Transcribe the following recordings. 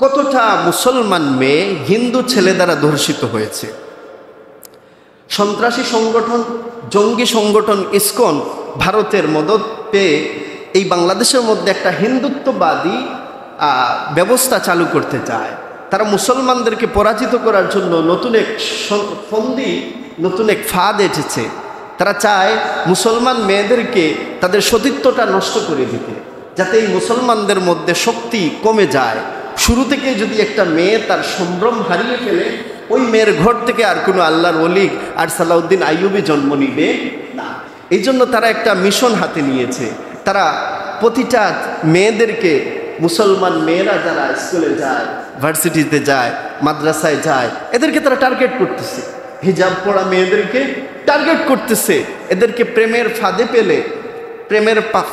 কতটা মুসলমান মেয়ে হিন্দু ছেলে দ্বারা ধর্ষিত হয়েছে। সন্ত্রাসী সংগঠন, জঙ্গি সংগঠন ইসকন ভারতের মদত পেয়ে এই বাংলাদেশের মধ্যে একটা হিন্দুত্ববাদী ব্যবস্থা চালু করতে চায়। তারা মুসলমানদেরকে পরাজিত করার জন্য নতুন এক ফন্দি, নতুন এক ফাঁদ এঁটেছে। তারা চায় মুসলমান মেয়েদেরকে তাদের সতীত্বটা নষ্ট করে দিতে, যাতে এই মুসলমানদের মধ্যে শক্তি কমে যায়। শুরু থেকে যদি একটা মেয়ে তার সম্ভ্রম হারিয়ে ফেলে, ওই মেয়ের ঘর থেকে আর কোনো আল্লাহর ওলি আর সালাউদ্দিন আইয়ুবী জন্ম নিবে না। এই জন্য তারা একটা মিশন হাতে নিয়েছে। তারা প্রতিটা মেয়েদেরকে, মুসলমান মেয়েরা যারা স্কুলে যায়, ভার্সিটিতে যায়, মাদ্রাসায় যায়, এদেরকে তারা টার্গেট করতেছে। হিজাব পরা মেয়েদেরকে টার্গেট করতেছে। এদেরকে প্রেমের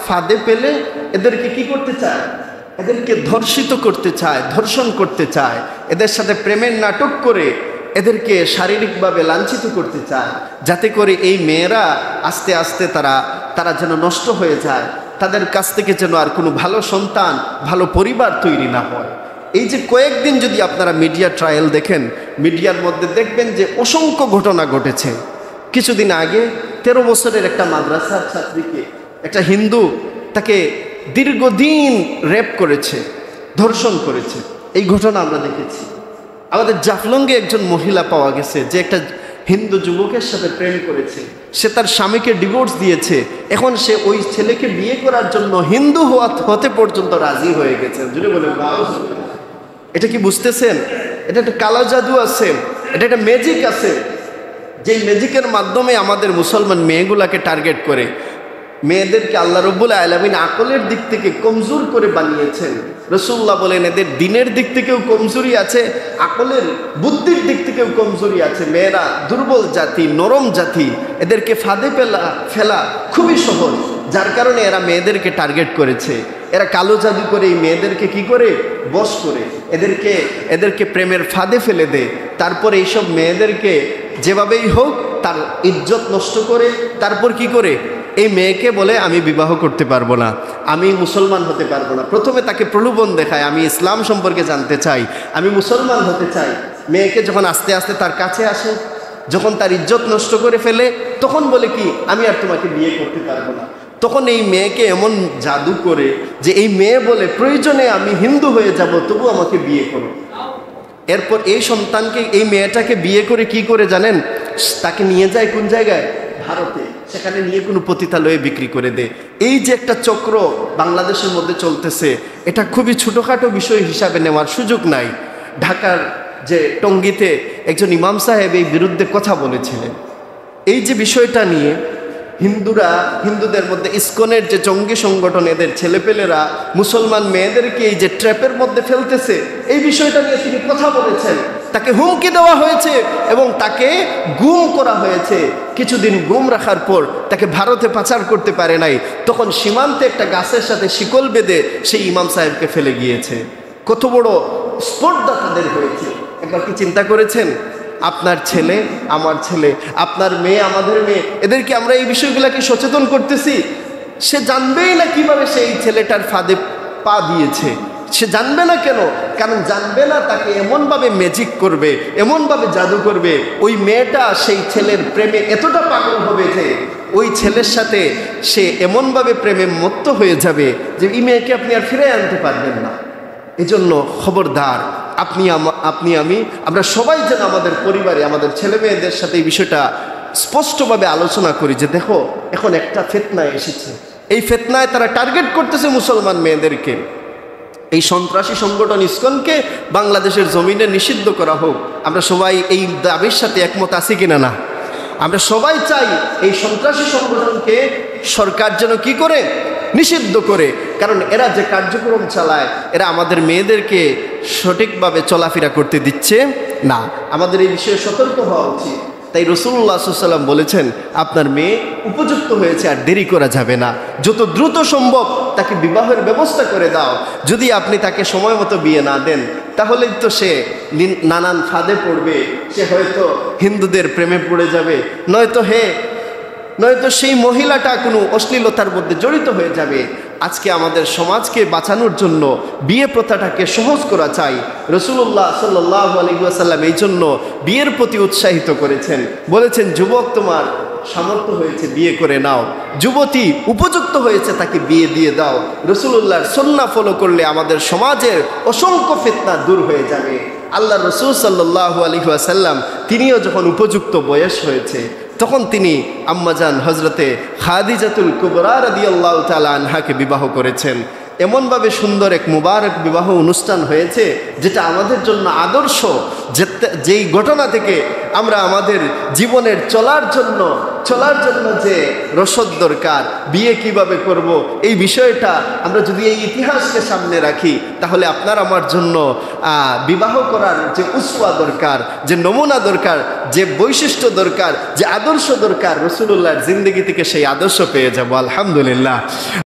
ফাঁদে পেলে এদেরকে কি করতে চায়? এদেরকে ধর্ষিত করতে চায়, ধর্ষণ করতে চায়। এদের সাথে প্রেমের নাটক করে এদেরকে শারীরিকভাবে লাঞ্ছিত করতে চায়, যাতে করে এই মেয়েরা আস্তে আস্তে তারা যেন নষ্ট হয়ে যায়, তাদের কাছ থেকে যেন আর কোনো ভালো সন্তান, ভালো পরিবার তৈরি না হয়। এই যে কয়েকদিন যদি আপনারা মিডিয়া ট্রায়াল দেখেন, মিডিয়ার মধ্যে দেখবেন যে অসংখ্য ঘটনা ঘটেছে। কিছুদিন আগে 13 বছরের একটা মাদ্রাসার ছাত্রীকে একটা হিন্দু তাকে দীর্ঘদিন রেপ করেছে, ধর্ষণ করেছে। এই ঘটনা আমরা দেখেছি। আমাদের জাফলংয়ে একজন মহিলা পাওয়া গেছে যে একটা হিন্দু যুবকের সাথে প্রেম করেছে। সে তার স্বামীকে ডিভোর্স দিয়েছে। এখন সে ওই ছেলেকে বিয়ে করার জন্য হিন্দু হতে পর্যন্ত রাজি হয়ে গেছে। যদি বলে, এটা কি বুঝতেছেন? এটা একটা কালো জাদু আছে, এটা একটা ম্যাজিক আছে, যে ম্যাজিকের মাধ্যমে আমাদের মুসলমান মেয়েগুলাকে টার্গেট করে। মেয়েদেরকে আল্লাহ রব্বুল আলামিন আকলের দিক থেকে কমজোর করে বানিয়েছেন। রাসূলুল্লাহ বলেন এদের দিনের দিক থেকেও কমজোরি আছে, আকলের বুদ্ধির দিক থেকেও কমজোরি আছে। মেয়েরা দুর্বল জাতি, নরম জাতি, এদেরকে ফাঁদে ফেলা খুবই সহজ। যার কারণে এরা মেয়েদেরকে টার্গেট করেছে। এরা কালো জাদু করে এই মেয়েদেরকে কি করে? বশ করে এদেরকে প্রেমের ফাঁদে ফেলে দেয়। তারপরে এইসব মেয়েদেরকে যেভাবেই হোক তার ইজ্জত নষ্ট করে, তারপর কি করে? এই মেয়েকে বলে আমি বিবাহ করতে পারবো না, আমি মুসলমান হতে পারবো না। প্রথমে তাকে প্রলোভন দেখায়, আমি ইসলাম সম্পর্কে জানতে চাই, আমি মুসলমান হতে চাই। মেয়েকে যখন আস্তে আস্তে তার কাছে আসে, যখন তার ইজ্জত নষ্ট করে ফেলে, তখন বলে কি আমি আর তোমাকে বিয়ে করতে পারবো না। তখন এই মেয়েকে এমন জাদু করে যে এই মেয়ে বলে প্রয়োজনে আমি হিন্দু হয়ে যাব, তবু আমাকে বিয়ে করো। এরপর এই সন্তানকে, এই মেয়েটাকে বিয়ে করে কি করে জানেন? তাকে নিয়ে যায় কোন জায়গায়? ভারতে। সেখানে নিয়ে কোনো পতিতালয়ে বিক্রি করে দেয়। এই যে একটা চক্র বাংলাদেশের মধ্যে চলতেছে, এটা খুবই ছোটোখাটো বিষয় হিসাবে নেওয়ার সুযোগ নাই। ঢাকার যে টঙ্গীতে একজন ইমাম সাহেব এই বিরুদ্ধে কথা বলেছিলেন। এই যে বিষয়টা নিয়ে হিন্দুদের মধ্যে ইসকনের যে জঙ্গি সংগঠন, এদের ছেলেপেলেরা মুসলমান মেয়েদেরকে এই যে ট্র্যাপের মধ্যে ফেলতেছে, এই বিষয়টা নিয়ে তিনি কথা বলেছেন। তাকে হুমকি দেওয়া হয়েছে এবং তাকে গুম করা হয়েছে। কিছুদিন গুম রাখার পর তাকে ভারতে পাচার করতে পারে নাই, তখন সীমান্তে একটা গাছের সাথে শিকল বেঁধে সেই ইমাম সাহেবকে ফেলে গিয়েছে। কত বড় স্পর্ধা তাদের হয়েছে। একবার কি চিন্তা করেছেন? আপনার ছেলে, আমার ছেলে, আপনার মেয়ে, আমাদের মেয়ে, এদেরকে আমরা এই বিষয়গুলোকে সচেতন করতেছি। সে জানবেই না কিভাবে সেই ছেলেটার ফাঁদে পা দিয়েছে। সে জানবে না কেন? কারণ জানবে না তাকে এমনভাবে ম্যাজিক করবে, এমনভাবে জাদু করবে, ওই মেয়েটা সেই ছেলের প্রেমে এতটা পাগল হবে যে ওই ছেলের সাথে সে এমনভাবে প্রেমে মত্ত হয়ে যাবে যে এই মেয়েকে আপনি আর ফিরে আনতে পারবেন না। এজন্য খবরদার, আমরা সবাই যেন আমাদের পরিবারে, আমাদের ছেলে মেয়েদের সাথে এই বিষয়টা স্পষ্টভাবে আলোচনা করি যে দেখো, এখন একটা ফিতনা এসেছে। এই ফিতনায় তারা টার্গেট করতেছে মুসলমান মেয়েদেরকে। এই সন্ত্রাসী সংগঠন ইসকনকে বাংলাদেশের জমিনে নিষিদ্ধ করা হোক। আমরা সবাই এই দাবির সাথে একমত আছি কিনা? না, আমরা সবাই চাই এই সন্ত্রাসী সংগঠনকে সরকার যেন কি করে? নিষিদ্ধ করে। কারণ এরা যে কার্যক্রম চালায়, এরা আমাদের মেয়েদেরকে সঠিকভাবে চলাফেরা করতে দিচ্ছে না। আমাদের এই বিষয়ে সতর্ক হওয়া উচিত। তাই রাসূলুল্লাহ সাল্লাল্লাহু আলাইহি ওয়াসাল্লাম বলেছেন, আপনার মেয়ে উপযুক্ত হয়েছে, আর দেরি করা যাবে না। যত দ্রুত সম্ভব তাকে বিবাহের ব্যবস্থা করে দাও। যদি আপনি তাকে সময় মতো বিয়ে না দেন, তাহলেই তো সে নানান ফাঁদে পড়বে। সে হয়তো হিন্দুদের প্রেমে পড়ে যাবে, নয়তো নয়তো সেই মহিলাটা কোনো অশ্লীলতার মধ্যে জড়িত হয়ে যাবে। আজকে আমাদের সমাজকে বাঁচানোর জন্য বিয়ে প্রথাটাকে সহজ করা চাই। রাসূলুল্লাহ সাল্লাল্লাহু আলাইহি ওয়াসাল্লাম এই জন্য বিয়ের প্রতি উৎসাহিত করেছেন, বলেছেন যুবক তোমার সামর্থ্য হয়েছে বিয়ে করে নাও, যুবতী উপযুক্ত হয়েছে তাকে বিয়ে দিয়ে দাও। রাসূলুল্লাহর সুন্নাহ ফলো করলে আমাদের সমাজের অসংখ্য ফিতনা দূর হয়ে যাবে। আল্লাহ রাসূল সাল্লাল্লাহু আলাইহি ওয়াসাল্লাম তিনিও যখন উপযুক্ত বয়স হয়েছে তখন তিনি আম্মাজান হজরতে খাদিজাতুল কুবরা রাদিয়াল্লাহু তাআলা আনহাকে বিবাহ করেছেন। এমনভাবে সুন্দর এক মুবারক বিবাহ অনুষ্ঠান হয়েছে যেটা আমাদের জন্য আদর্শ, যেই ঘটনা থেকে আমরা আমাদের জীবনের চলার জন্য যে রসদ দরকার, বিয়ে কিভাবে করব, এই বিষয়টা আমরা যদি এই ইতিহাসকে সামনে রাখি তাহলে আপনার আমার জন্য বিবাহ করার যে উসওয়া দরকার, যে নমুনা দরকার, যে বৈশিষ্ট্য দরকার, যে আদর্শ দরকার, রাসূলুল্লাহর জিন্দেগি থেকে সেই আদর্শ পেয়ে যাব আলহামদুলিল্লাহ।